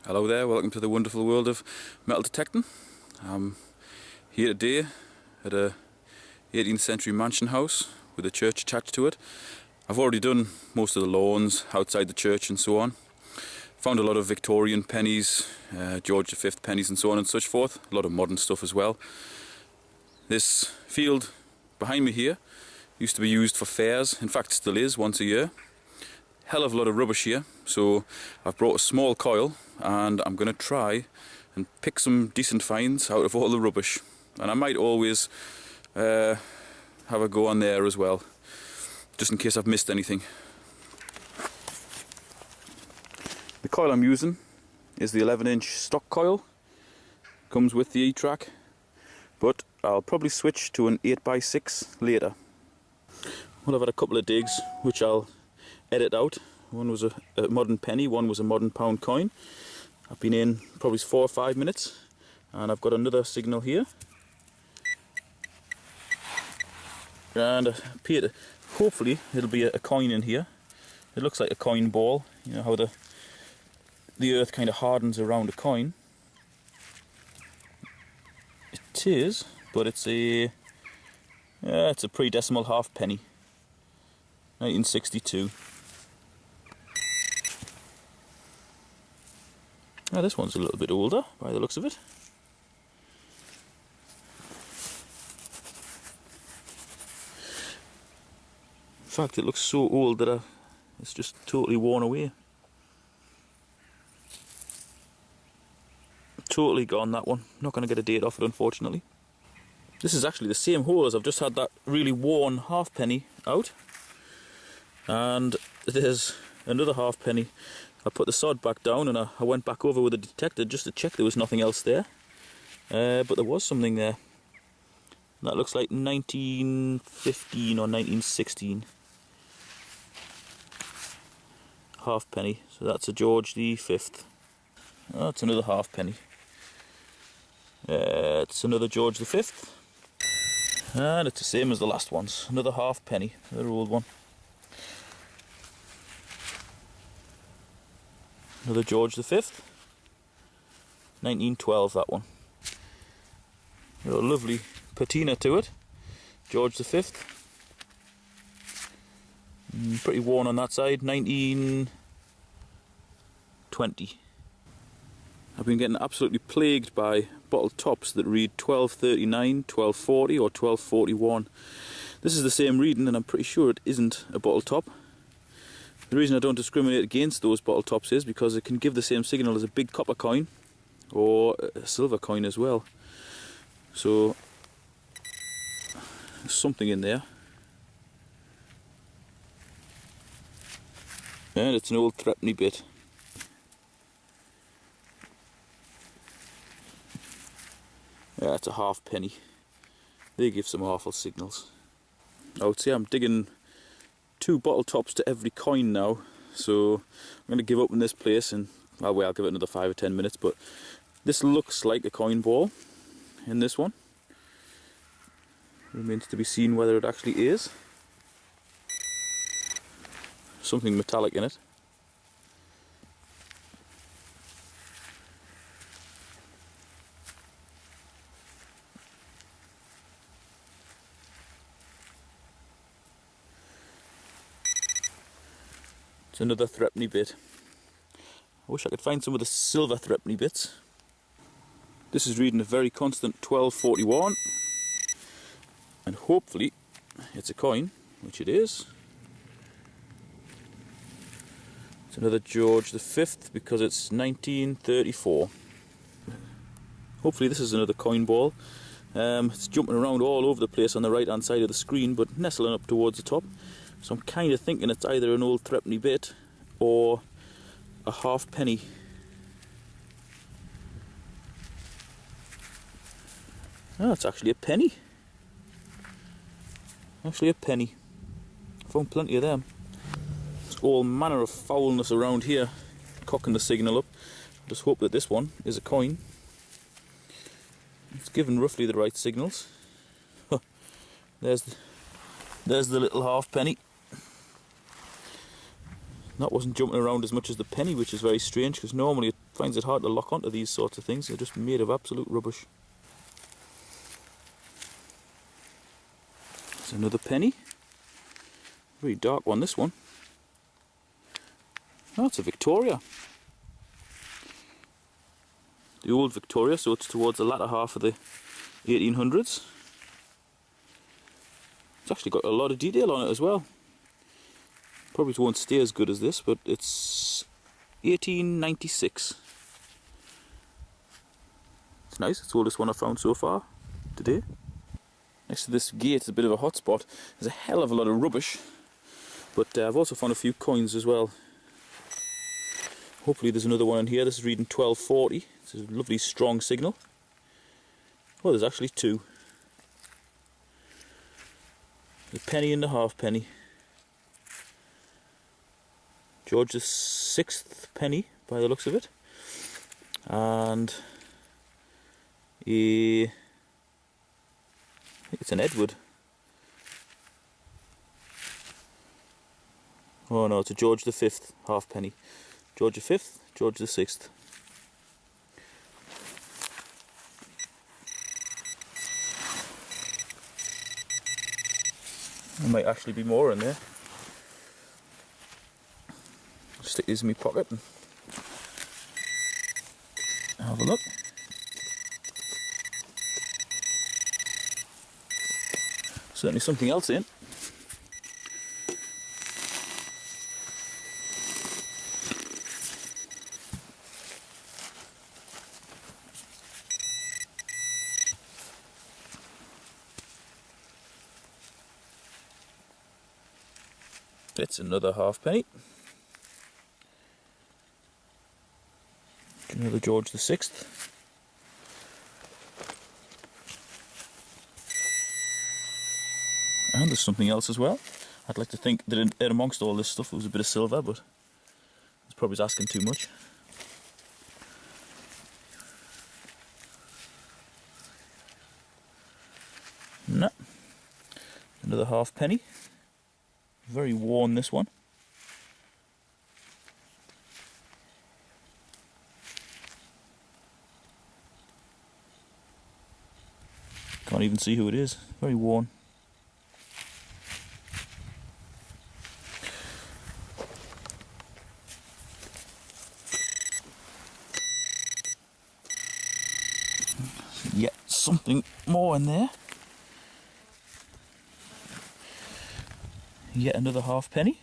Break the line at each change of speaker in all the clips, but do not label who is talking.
Hello there, welcome to the wonderful world of metal detecting. I'm here today at a 18th century mansion house with a church attached to it. I've already done most of the lawns outside the church and so on. Found a lot of Victorian pennies, George V pennies and so on and such forth. A lot of modern stuff as well. This field behind me here used to be used for fairs, in fact still is once a year. Hell of a lot of rubbish here, so I've brought a small coil and I'm going to try and pick some decent finds out of all the rubbish. And I might always have a go on there as well, just in case I've missed anything. The coil I'm using is the 11-inch stock coil. Comes with the E-Track, but I'll probably switch to an 8x6 later. Well, I've had a couple of digs which I'll edit out. One was a modern penny, one was a modern pound coin. I've been in probably 4 or 5 minutes, and I've got another signal here. And hopefully it'll be a coin in here. It looks like a coin ball. You know how the earth kind of hardens around a coin. It is, but it's a pre-decimal half penny, 1962. Now this one's a little bit older by the looks of it. In fact, it looks so old that it's just totally worn away. Totally gone, that one. Not going to get a date off it, unfortunately. This is actually the same hole as I've just had that really worn half penny out. And there's another half penny. I put the sod back down and I went back over with the detector just to check there was nothing else there. But there was something there. That looks like 1915 or 1916. Half penny. So that's a George V. Oh, that's another half penny. It's another George V. And it's the same as the last ones. Another half penny. Another old one. Another George V. 1912, that one. Got a lovely patina to it. George V. Pretty worn on that side. 1920. I've been getting absolutely plagued by bottle tops that read 1239, 1240 or 1241. This is the same reading and I'm pretty sure it isn't a bottle top. The reason I don't discriminate against those bottle tops is because it can give the same signal as a big copper coin or a silver coin as well. So there's something in there. And it's an old threepenny bit. Yeah, it's a half penny. They give some awful signals. I would say I'm digging 2 bottle tops to every coin now, so I'm going to give up in this place and I'll give it another 5 or 10 minutes, but this looks like a coin ball in this one. Remains to be seen whether it actually is. Something metallic in it. It's another threepenny bit. I wish I could find some of the silver threepenny bits. This is reading a very constant 1241, and hopefully it's a coin, which it is. It's another George V because it's 1934. Hopefully this is another coin ball. It's jumping around all over the place on the right hand side of the screen, but nestling up towards the top. So I'm kind of thinking it's either an old threepenny bit or a half penny. Oh, it's actually a penny. Actually a penny. Found plenty of them. There's all manner of foulness around here, cocking the signal up. Just hope that this one is a coin. It's given roughly the right signals. There's the little half penny. That wasn't jumping around as much as the penny, which is very strange because normally it finds it hard to lock onto these sorts of things. They're just made of absolute rubbish. There's another penny. Very dark one, this one. Oh, it's a Victoria. The old Victoria, so it's towards the latter half of the 1800s. It's actually got a lot of detail on it as well. Probably won't stay as good as this, but it's 1896. It's nice, it's the oldest one I've found so far today. Next to this gate is a bit of a hot spot. There's a hell of a lot of rubbish, but I've also found a few coins as well. Hopefully there's another one in here. This is reading 1240. It's a lovely strong signal. Oh, there's actually two. The penny and the halfpenny. George the Sixth penny, by the looks of it. And I think it's an Edward. Oh no, it's a George the Fifth halfpenny. George the Fifth, George the Sixth. There might actually be more in there. I'll stick these in my pocket and have a look. Certainly something else in. It's another halfpenny. Another George the Sixth. And there's something else as well. I'd like to think that in amongst all this stuff there was a bit of silver, but it's probably asking too much. No. Another halfpenny. Very worn, this one. Can't even see who it is. Very worn. Yet something more in there. Yet another halfpenny.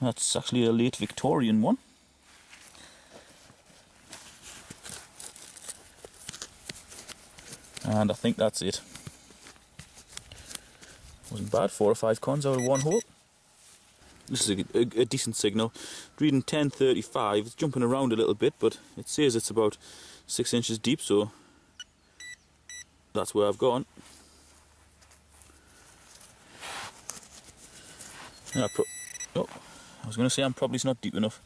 That's actually a late Victorian one. And I think that's it. Wasn't bad, 4 or 5 coins out of one hole. This is a decent signal. Reading 1035, it's jumping around a little bit, but it says it's about 6 inches deep, so that's where I've gone. And I was going to say I'm probably not deep enough,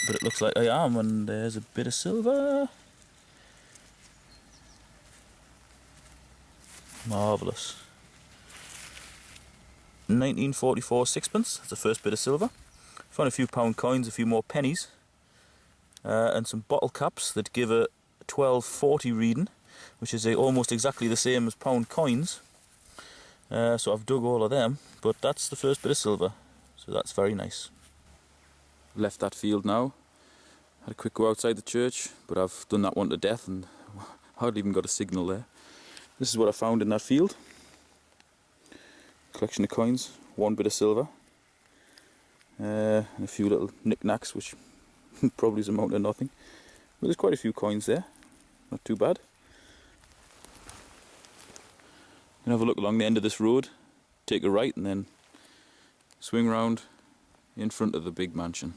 but it looks like I am, and there's a bit of silver. Marvellous. 1944 sixpence, that's the first bit of silver. Found a few pound coins, a few more pennies, and some bottle caps that give a 1240 reading, which is almost exactly the same as pound coins. So I've dug all of them, but that's the first bit of silver, so that's very nice. Left that field now. Had a quick go outside the church, but I've done that one to death and hardly even got a signal there. This is what I found in that field. Collection of coins, one bit of silver, and a few little knickknacks, which probably is amount to nothing. But there's quite a few coins there, not too bad. I'm going to have a look along the end of this road, take a right and then swing round in front of the big mansion,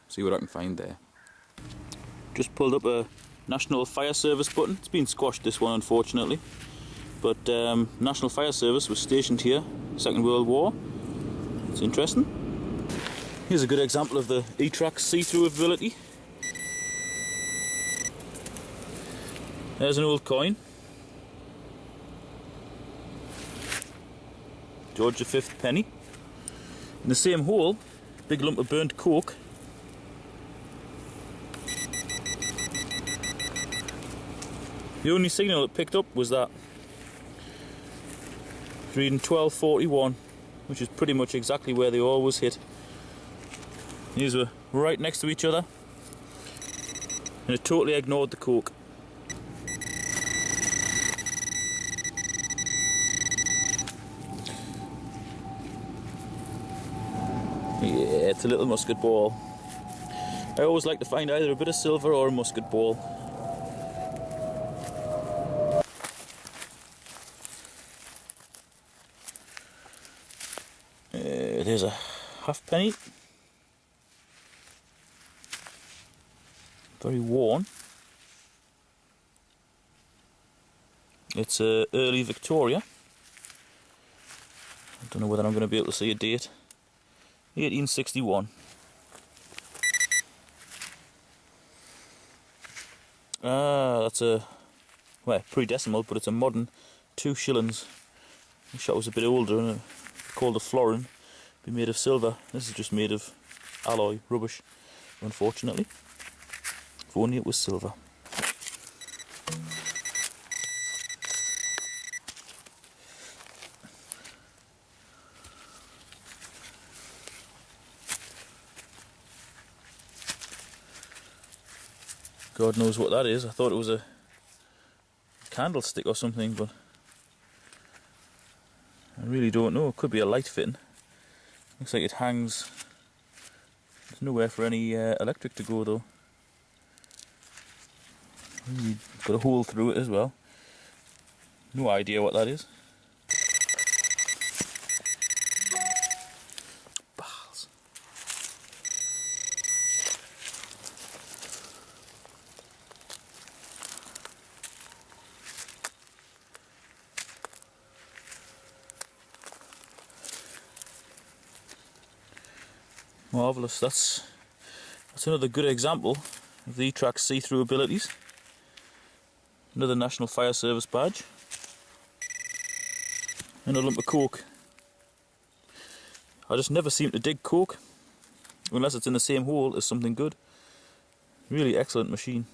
see what I can find there. Just pulled up a National Fire Service button. It's been squashed, this one, unfortunately. But National Fire Service was stationed here, Second World War. It's interesting. Here's a good example of the E-Trax see-through ability. There's an old coin. George V penny. In the same hole, big lump of burnt coke. The only signal it picked up was that. It's reading 1241, which is pretty much exactly where they always hit. These were right next to each other, and it totally ignored the coke. Yeah, it's a little musket ball. I always like to find either a bit of silver or a musket ball. There's a halfpenny. Very worn. It's early Victoria. I don't know whether I'm going to be able to see a date. 1861. That's a, well, pre-decimal, but it's a modern 2 shillings. I wish that was a bit older and called a florin. Be made of silver. This is just made of alloy rubbish, unfortunately. If only it was silver. God knows what that is. I thought it was a candlestick or something, but I really don't know. It could be a light fitting. Looks like it hangs. There's nowhere for any electric to go though. Got a hole through it as well. No idea what that is. Balls. Marvellous. That's another good example of the E-Track's see-through abilities. Another National Fire Service badge. And a lump of coke. I just never seem to dig coke unless it's in the same hole as something good. Really excellent machine.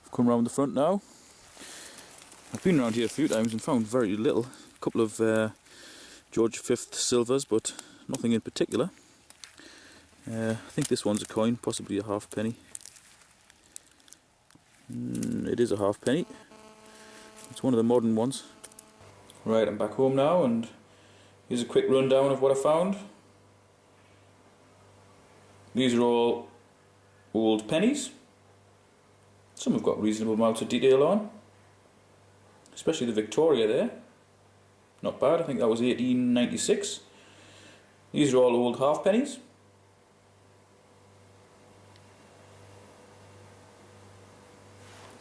I've come round the front now. I've been around here a few times and found very little. A couple of George V silvers, but nothing in particular. I think this one's a coin, possibly a halfpenny. It is a halfpenny. It's one of the modern ones. Right, I'm back home now, and here's a quick rundown of what I found. These are all old pennies. Some have got reasonable amounts of detail on, especially the Victoria there. Not bad. I think that was 1896. These are all old halfpennies.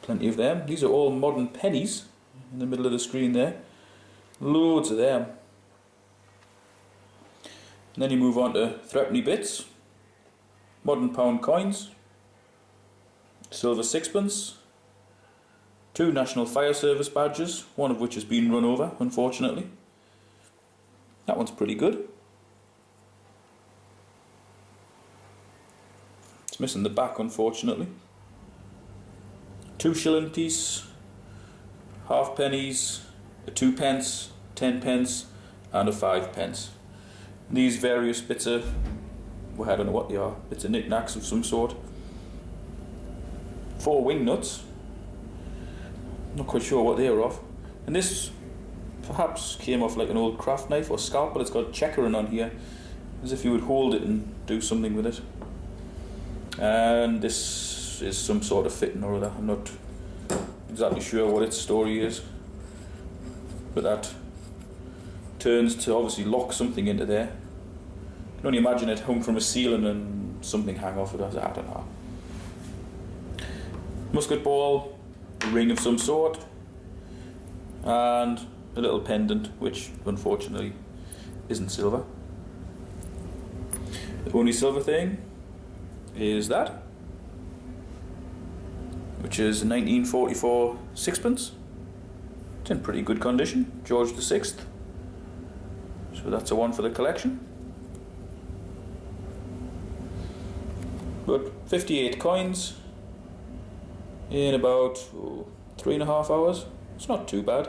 Plenty of them. These are all modern pennies in the middle of the screen there. Loads of them. And then you move on to threepenny bits, modern pound coins, silver sixpence, 2 National Fire Service badges, one of which has been run over, unfortunately. That one's pretty good. It's missing the back, unfortunately. 2 shilling piece, halfpennies, a 2 pence, 10 pence, and a 5 pence. These various bits of, well, I don't know what they are, bits of knickknacks of some sort. 4 wing nuts. Not quite sure what they are of. And this perhaps came off like an old craft knife or scalpel. It's got checkering on here, as if you would hold it and do something with it. And this is some sort of fitting or other. I'm not exactly sure what its story is, but that turns to obviously lock something into there. You can only imagine it hung from a ceiling and something hang off it. I don't know. Musket ball, a ring of some sort, and a little pendant, which unfortunately isn't silver. The only silver thing is that, which is a 1944 sixpence. It's in pretty good condition, George VI. So that's a one for the collection. about 58 coins in about 3.5 hours. It's not too bad.